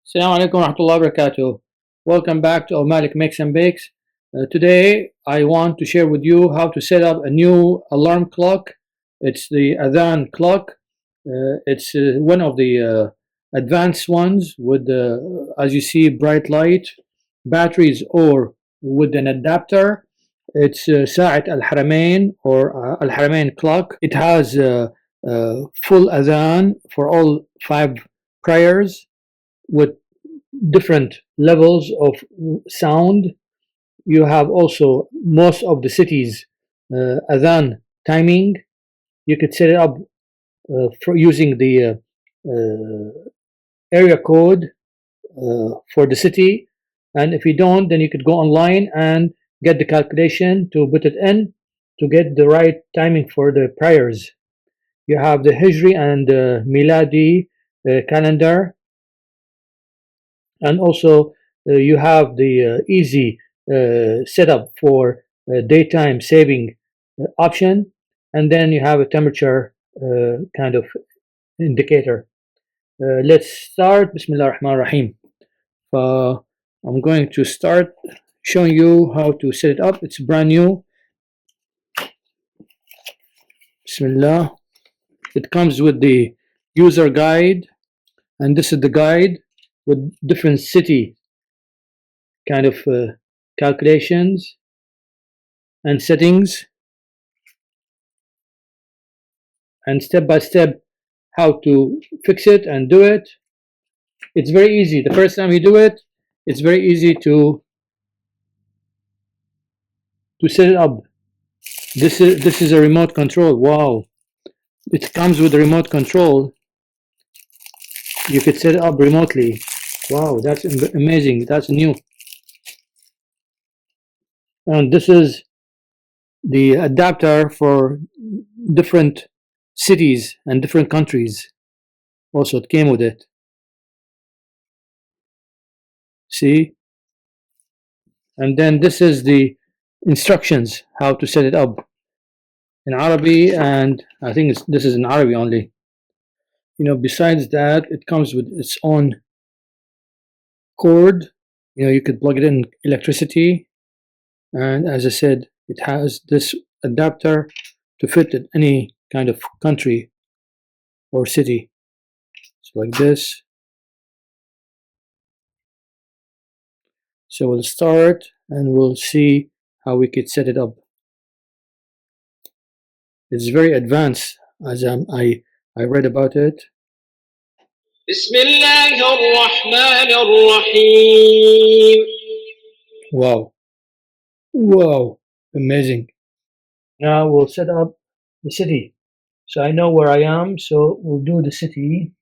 Assalamu alaikum warahmatullahi wabarakatuh. Welcome back to Malik Makes and Bakes. Today I want to share with you how to set up a new alarm clock. It's the Adhan clock. It's one of the advanced ones with, as you see, bright light, batteries, or with an adapter. It's ساعة al-harameen or al-harameen clock. It has full Adhan for all 5 prayers with different levels of sound. You have also most of the cities Adhan timing. You could set it up for using the area code for the city, and if you don't, then you could go online and get the calculation to put it in to get the right timing for the prayers. You have the Hijri and Miladi calendar, and also you have the easy setup for daytime saving option, and then you have a temperature kind of indicator. Let's start. Bismillah ar-Rahman ar-Rahim. I'm going to start showing you how to set it up. It's brand new. Bismillah. It comes with the user guide, and this is the guide with different city kind of calculations and settings, and step by step how to fix it and do it. It's very easy. The first time you do it, it's very easy to set it up. This is a remote control. Wow, it comes with a remote control. You could set it up remotely. Wow, that's amazing. That's new. And this is the adapter for different cities and different countries. Also, it came with it. See? And then this is the instructions how to set it up in Arabic, and I think this is in Arabic only. Besides that, it comes with its own cord. You could plug it in electricity, and as I said, it has this adapter to fit in any kind of country or city. So like this. So we'll start and we'll see how we could set it up. It's very advanced, as I read about it. Bismillahirrahmanirrahim. Wow, amazing. Now we'll set up the city. So I know where I am, so we'll do the city.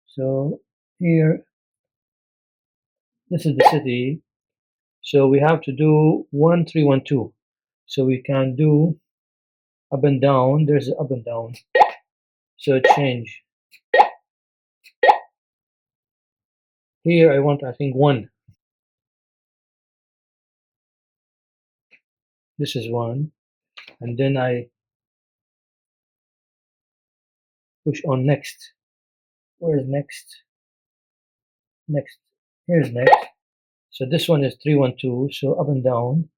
So here, this is the city. So we have to do 1312. So we can do up and down. There's up and down. So change. Here I want, I think, 1. This is 1. And then I push on next. Where is next? Next. Here's next. So this one is 312. So up and down.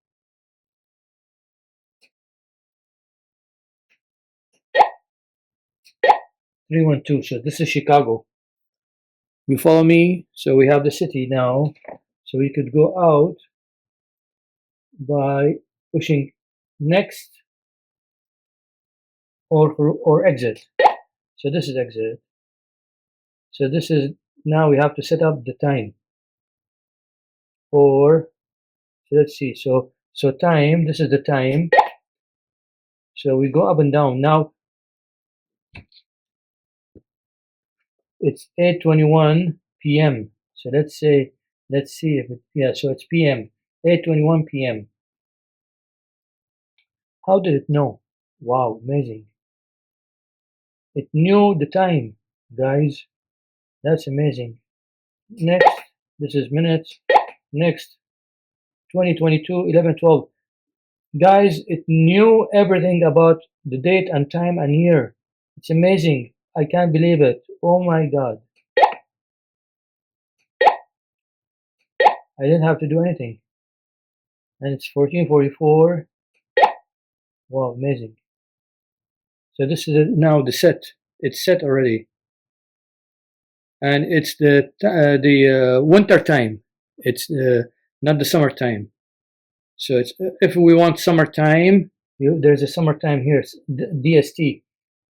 So this is Chicago. You follow me? So we have the city now. So we could go out by pushing next or exit. So this is exit. So this is, now we have to set up the time. So let's see. So time, this is the time. So we go up and down. Now it's 8:21 p.m. So let's see if it, yeah, so it's p.m. 8:21 p.m. How did it know? Wow, amazing. It knew the time, guys. That's amazing. Next, this is minutes. Next, 2022, 11:12. Guys, it knew everything about the date and time and year. It's amazing. I can't believe it. Oh my God. I didn't have to do anything. And it's 14:44. Wow, amazing. So this is now the set. It's set already. And it's the winter time. It's not the summertime. So it's if we want summertime, there's a summertime here, DST,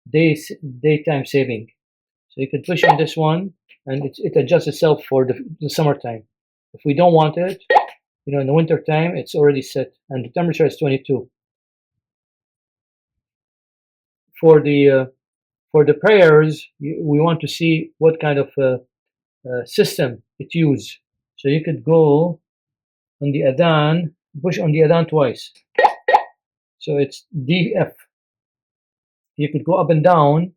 daytime saving. So you can push on this one, and it adjusts itself for the summertime. If we don't want it, in the winter time, it's already set, and the temperature is 22. For the prayers, we want to see what kind of system it uses. So you could go on the Adhan, push on the Adhan twice. So it's DF. You could go up and down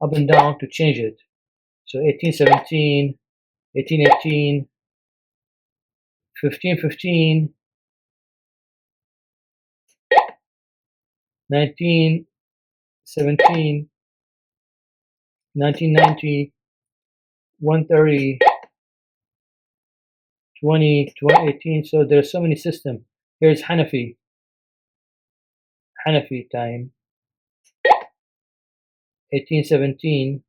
to change it. So 1817, 1818, 1515, 1917, 1990, 130, 20, 2018. So there's so many systems. Here's Hanafi time, 1817.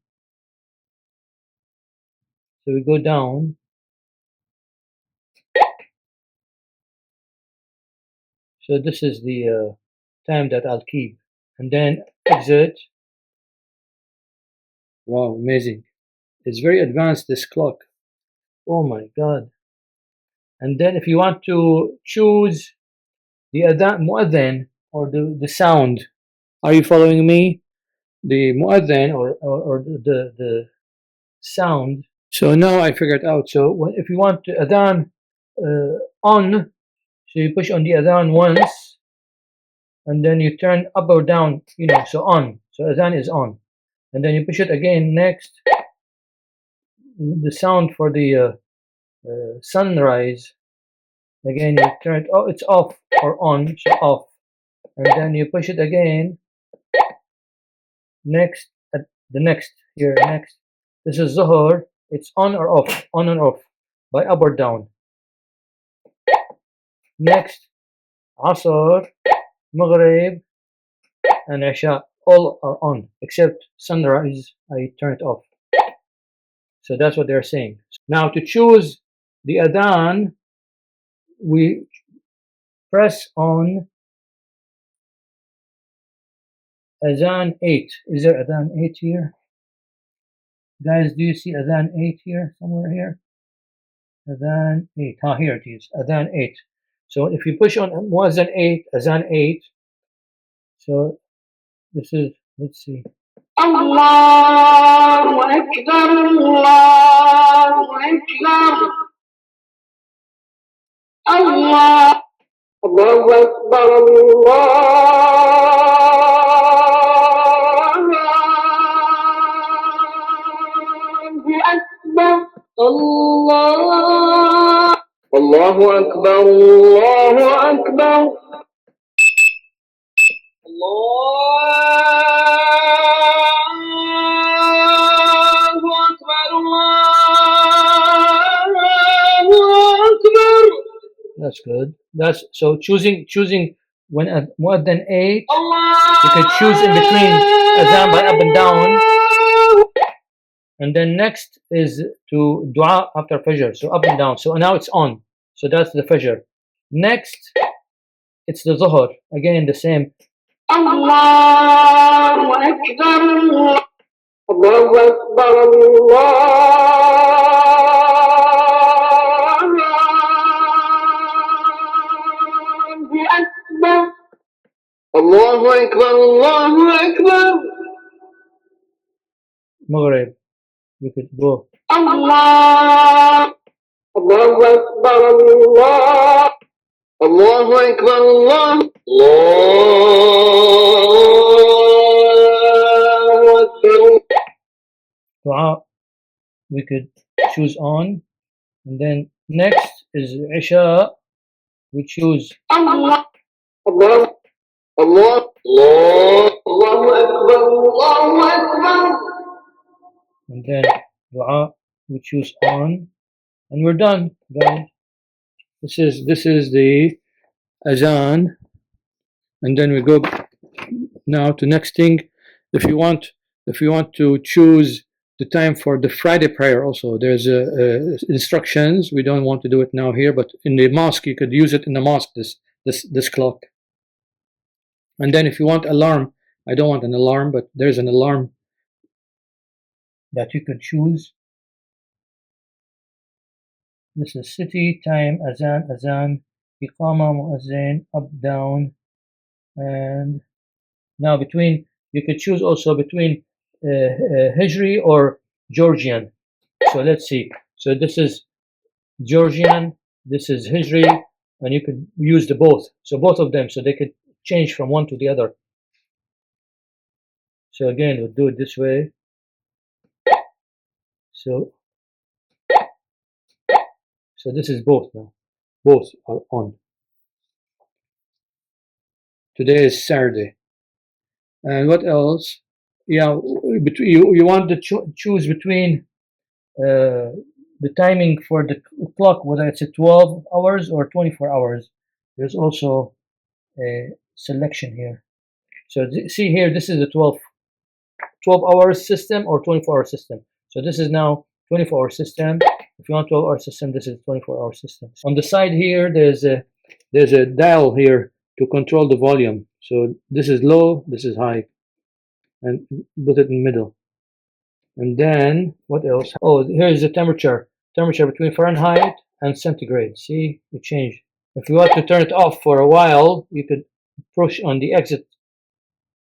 So we go down. So this is the time that I'll keep, and then exit. Wow, amazing. It's very advanced, this clock. Oh my God. And then if you want to choose the muadhin, or the sound, are you following me? The muadhin, or the sound. So now I figured out. So if you want the adhan on, so you push on the adhan once, and then you turn up or down, so on. So adhan is on. And then you push it again next. The sound for the sunrise, again you turn it, it's off or on, so off. And then you push it again. Next, the next here, next. This is Zuhur. It's on or off, on and off, by up or down. Next, Asr, Maghrib, and Isha, all are on, except sunrise, I turn it off. So that's what they're saying. Now to choose the Adhan, we press on Adhan 8. Is there Adhan 8 here? Guys, do you see Adhan 8 here? Somewhere here? Adhan 8. Here it is. Adhan 8. So if you push on Muazzin 8, Adhan 8. So this is, let's see. Allahu Akbar, Allahu Akbar. Allah. Allahu Akbar, Allah. Allahu Akbar, Allahu Akbar. Allahu Akbar, Allahu Akbar. That's good. That's so choosing when Muadhin 8, you can choose in between Adhan by up and down. And then next is to dua after Fajr, so up and down. So now it's on. So that's the Fajr. Next, it's the Zuhr. Again, the same. Allahu Akbar, Allahu Akbar, Allahu Akbar, Allahu Akbar. Maghrib. We could go. Allah, Allahu Akbar, Allah, Allahu Akbar, Allah, Allahu Akbar. Dua, we could choose on, and then next is Isha. We choose Allah, Allah, Allah, Allahu Akbar, Allahu Akbar. And then dua, we choose on, and we're done, guys. This is the Azan, and then we go now to next thing. If you want to choose the time for the Friday prayer, also there's instructions. We don't want to do it now here, but in the mosque you could use it in the mosque. This clock. And then if you want alarm, I don't want an alarm, but there's an alarm that you could choose. This is city time, azan, iqama, muazzin, up, down, and now between, you could choose also between Hijri or Georgian. So let's see. So this is Georgian, this is Hijri, and you could use the both. So both of them, so they could change from one to the other. So again, we'll do it this way. So this is both now. Both are on. Today is Saturday. And what else? Yeah, you want to choose between the timing for the clock, whether it's 12 hours or 24 hours. There's also a selection here. So see here, this is the 12 hour system or 24-hour system. So this is now 24-hour system. If you want 12-hour system, this is 24-hour system. On the side here, there's a dial here to control the volume. So this is low, this is high, and put it in the middle. And then what else? Oh, here's the temperature between Fahrenheit and centigrade. See, it changed. If you want to turn it off for a while, you could push on the exit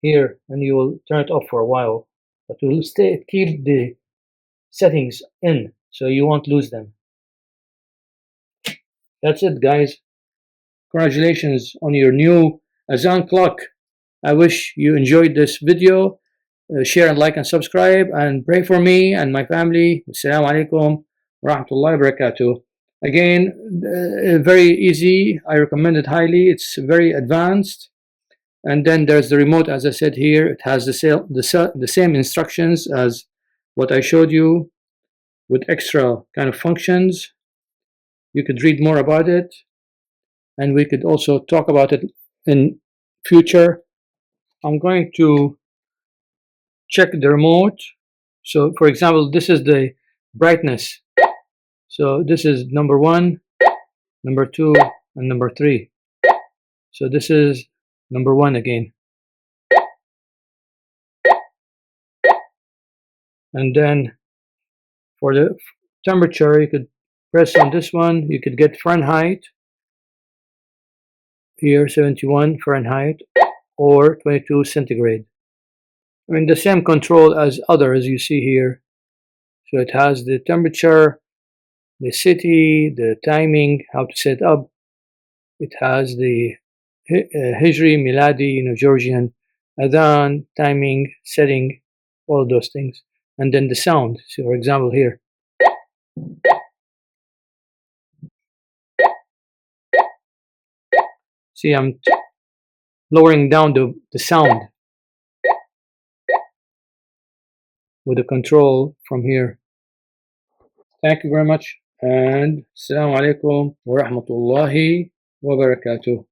here and you will turn it off for a while, but it will keep the settings in, so you won't lose them. That's it, guys. Congratulations on your new Azan clock. I wish you enjoyed this video. Share and like and subscribe, and pray for me and my family. Assalamu alaikum wa rahmatullahi wa barakatuh. Again, very easy. I recommend it highly. It's very advanced. And then there's the remote, as I said here. It has the same instructions as what I showed you, with extra kind of functions. You could read more about it, and we could also talk about it in future. I'm going to check the remote. So for example, this is the brightness. So this is number 1, number 2, and number 3. So this is number 1 again. And then for the temperature, you could press on this one. You could get Fahrenheit. Here, 71 Fahrenheit or 22 centigrade. I mean, the same control as others you see here. So it has the temperature, the city, the timing, how to set up. It has the Hijri, Miladi, Georgian, Adhan, timing, setting, all those things. And then the sound. So for example here. See, I'm lowering down the sound with the control from here. Thank you very much, and Assalamu alaikum wa rahmatullahi wa barakatuh.